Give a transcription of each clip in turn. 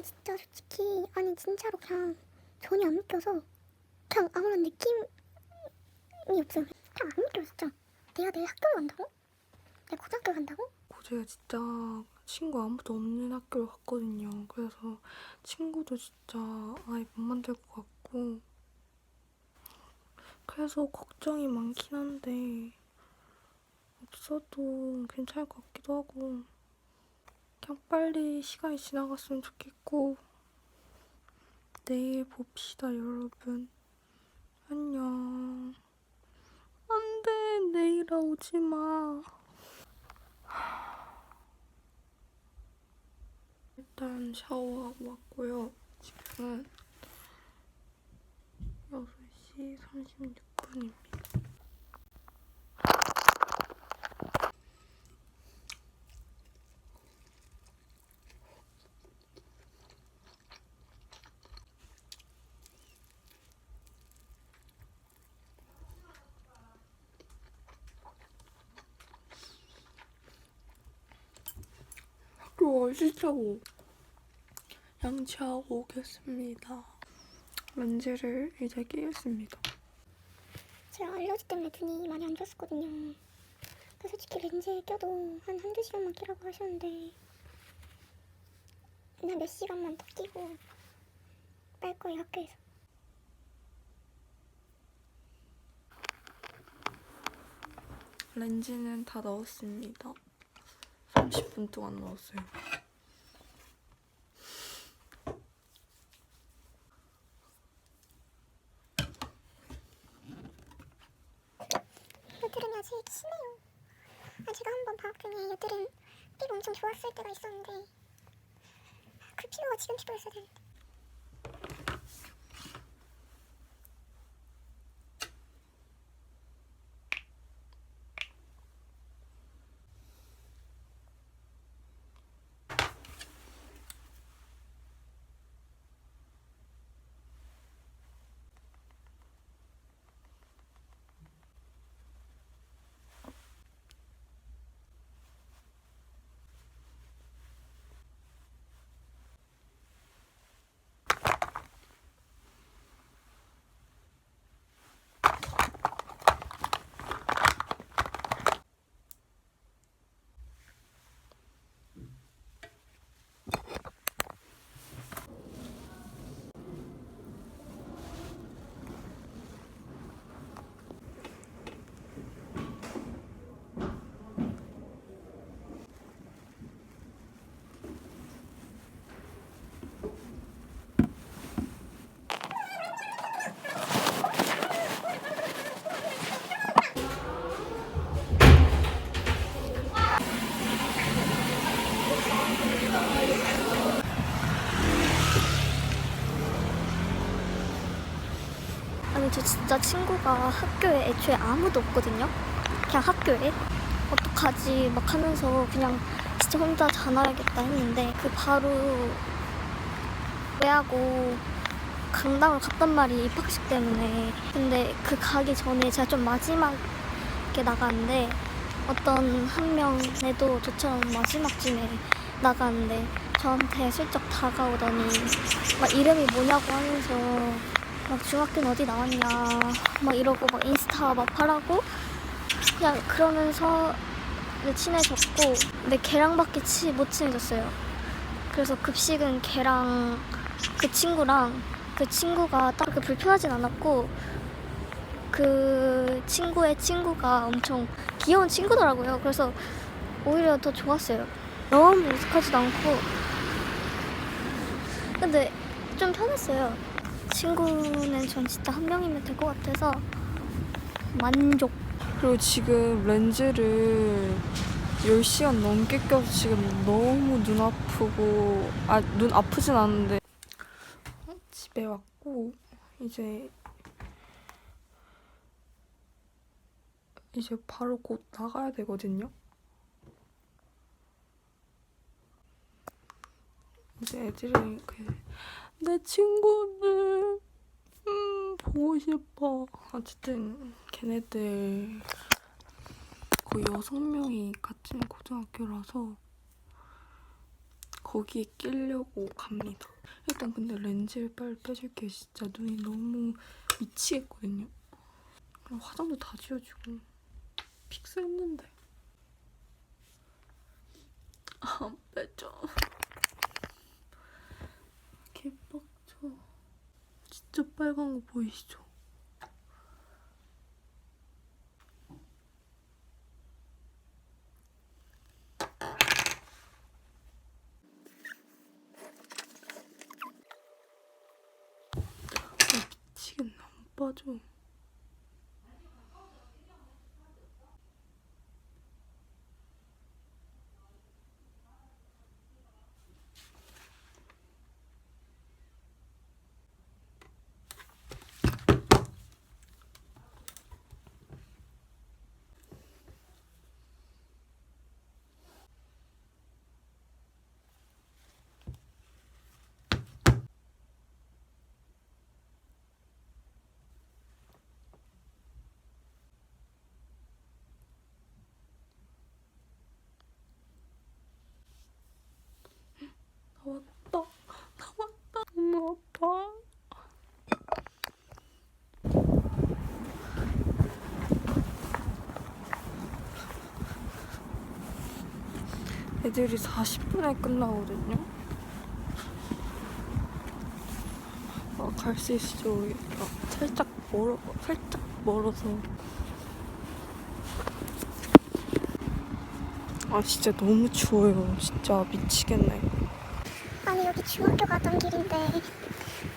진짜 솔직히 아니 진짜로 그냥 전혀 안 믿겨서 그냥 아무런 느낌이 없어요. 그냥 안 믿겨요 진짜. 내가 내일 학교를 간다고? 내가 고등학교 간다고? 제가 진짜 친구 아무도 없는 학교를 갔거든요. 그래서 친구도 진짜 아예 못 만들 것 같고 그래서 걱정이 많긴 한데 없어도 괜찮을 것 같기도 하고 그냥 빨리 시간이 지나갔으면 좋겠고 내일 봅시다 여러분. 안녕. 안돼 내일아 오지마. 일단 샤워하고 왔고요. 지금은 6시 36분입니다. 학교 싫다고 양치하고 오겠습니다. 렌즈를 이제 끼겠습니다. 제가 알러지 때문에 눈이 많이 안 좋았었거든요. 근데 솔직히 렌즈 껴도 한 한두 시간만 끼라고 하셨는데 그냥 몇 시간만 더 끼고 빨 거예요 학교에서. 렌즈는 다 넣었습니다. 30분 동안 넣었어요. 여드름이 아직 심해요. 제가 한번 방학 중에 여드름 피부 엄청 좋았을 때가 있었는데 그 피부가 지금 피부였어야 되는데. 아니 저 진짜 친구가 학교에 애초에 아무도 없거든요. 그냥 학교에 어떡하지 막 하면서 그냥 진짜 혼자 자놔야겠다 했는데 그 바로 왜하고 강당을 갔단 말이 입학식 때문에. 근데 그 가기 전에 제가 좀 마지막에 나갔는데 어떤 한 명애도 저처럼 마지막쯤에 나갔는데 저한테 슬쩍 다가오더니 막 이름이 뭐냐고 하면서 막 중학교는 어디 나왔냐 막 이러고 막 인스타 막 하라고 그냥 그러면서 친해졌고 근데 걔랑밖에 못 친해졌어요. 그래서 급식은 걔랑 그 친구랑 그 친구가 딱 그렇게 불편하진 않았고 그 친구의 친구가 엄청 귀여운 친구더라고요. 그래서 오히려 더 좋았어요. 너무 어색하지도 않고 근데 좀 편했어요. 친구는 전 진짜 한 명이면 될 것 같아서 만족. 그리고 지금 렌즈를 10시간 넘게 껴서 지금 너무 눈 아프고 눈 아프진 않은데 집에 왔고 이제 바로 곧 나가야 되거든요. 이제 애들이 내 친구들 보고 싶어. 어쨌든 걔네들 거의 6명이 같은 고등학교라서 거기에 끼려고 갑니다. 일단 근데 렌즈를 빨리 빼줄게. 진짜 눈이 너무 미치겠거든요. 화장도 다 지워지고 픽스했는데 안 빼져. 개빡쳐. 진짜 빨간 거 보이시죠? 미치겠네. 안 빠져. 나왔다. 나왔다. 너무 아파. 애들이 40분에 끝나거든요. 갈 수 있을지 모르겠다. 살짝 멀어서. 진짜 너무 추워요. 진짜 미치겠네. 아니 여기 중학교 가던 길인데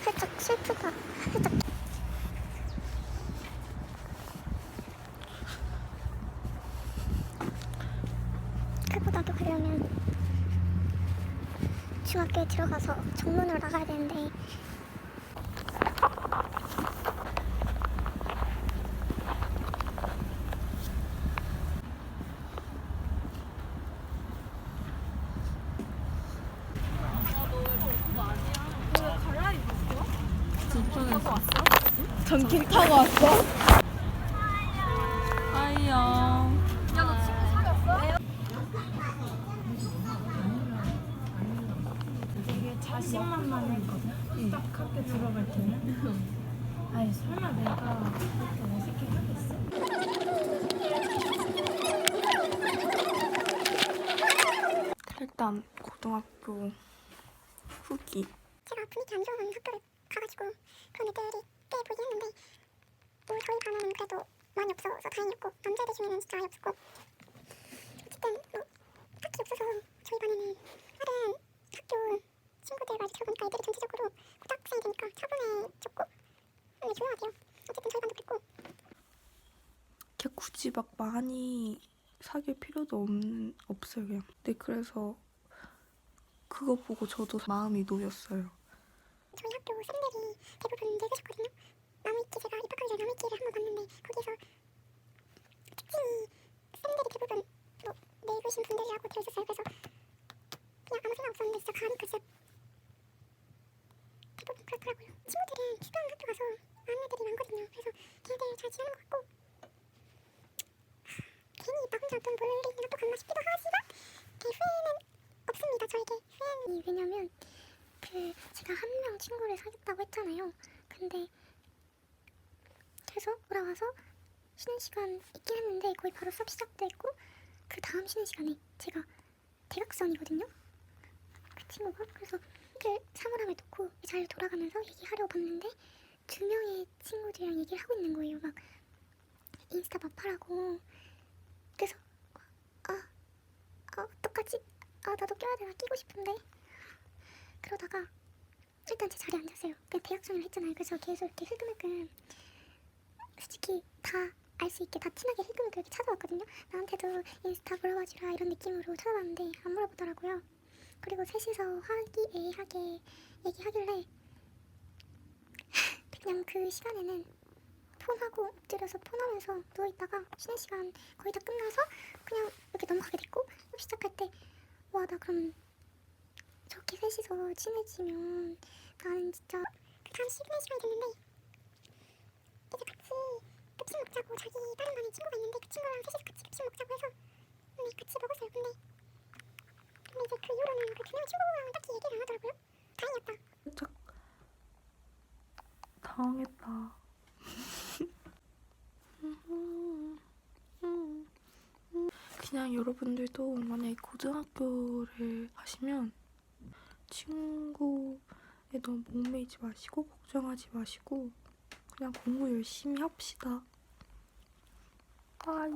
살짝 슬프다. 살짝. 그 고등학교 가려면 중학교에 들어가서 정문으로 나가야 되는데 전길 타고 왔어? 아이야. 되게 자신만만 했거든? 딱 학교 들어갈 때는 아니 설마 내가 그렇게 어색해 하겠어? 일단 고등학교 후기. 제가 분위기 안 좋은 학교를 가가지고 그런 애들이 꽤 보이긴 했는데 뭐 저희 반은 그래도 많이 없어서 다행이었고 남자애들 중에는 진짜 아예 없었고 어쨌든 뭐 딱히 없어서 저희 반에는 다른 학교 친구들 말 들어보니까 애들이 전체적으로 고등학생이 되니까 차분해졌고 근데 조용하대요. 어쨌든 저희 반도 그랬고 걔 굳이 막 많이 사귈 필요도 없어요 그냥. 근데 그래서 그거 보고 저도 마음이 놓였어요. 저희 학교 쌤들이 대부분 늙으셨거든요. 나무위키 제가 입학하기 전에 나무위키를 한번 봤는데 거기서 특징이 쌤들이 대부분 뭐 늙으신 분들이라고 되어 있었어요. 그래서 그냥 아무 생각 없었는데 진짜 가니까 진짜 대부분 그렇더라고요. 친구들은 주변 학교 가서 아는 애들이 많거든요. 그래서 걔네들 잘 지내는 것 같고 괜히 나 혼자 좀 몰리는 학교 갔나 싶기도 하지만 그 후회는 없습니다. 저에게 후회는 왜냐면 그 제가 한 명 친구를 사귀었다고 했잖아요. 근데 그래서 돌아와서 쉬는 시간 있긴 했는데 거의 바로 수업 시작도 했고 그 다음 쉬는 시간에 제가 대각선이거든요. 그 친구가. 그래서 그 사물함에 놓고 잘 돌아가면서 얘기하려고 봤는데 두 명의 친구들이랑 얘기를 하고 있는 거예요. 막 인스타 마파라고. 그래서 어떡하지? 나도 껴야 되나? 끼고 싶은데. 그러다가 일단 제 자리에 앉았어요. 그냥 대학생을 했잖아요. 그래서 계속 이렇게 흘금흘금 솔직히 다 알 수 있게 다 친하게 흘금흘금 이렇게 찾아왔거든요. 나한테도 인스타 물어봐주라 이런 느낌으로 찾아왔는데 안 물어보더라고요. 그리고 셋이서 화기애애하게 얘기하길래 그냥 그 시간에는 폰하고 엎드려서 폰하면서 누워있다가 쉬는 시간 거의 다 끝나서 그냥 이렇게 넘어가게 됐고 수업 시작할 때 와 나 그럼 저렇게 셋이서 친해지면 나는 진짜 다음 쉬는 시간이 됐는데 이제 같이 급식 먹자고 자기 다른 반에 친구가 있는데 그 친구랑 셋이서 같이 급식 먹자고 해서 같이 먹었어요. 근데 근데 이제 그 이후로는 그 2명 친구랑 딱히 얘기를 안 하더라고요. 다행이었다. 살짝 당황했다. 그냥 여러분들도 만약에 고등학교를 가시면 친구에 너무 목매이지 마시고 걱정하지 마시고 그냥 공부 열심히 합시다. 빠이.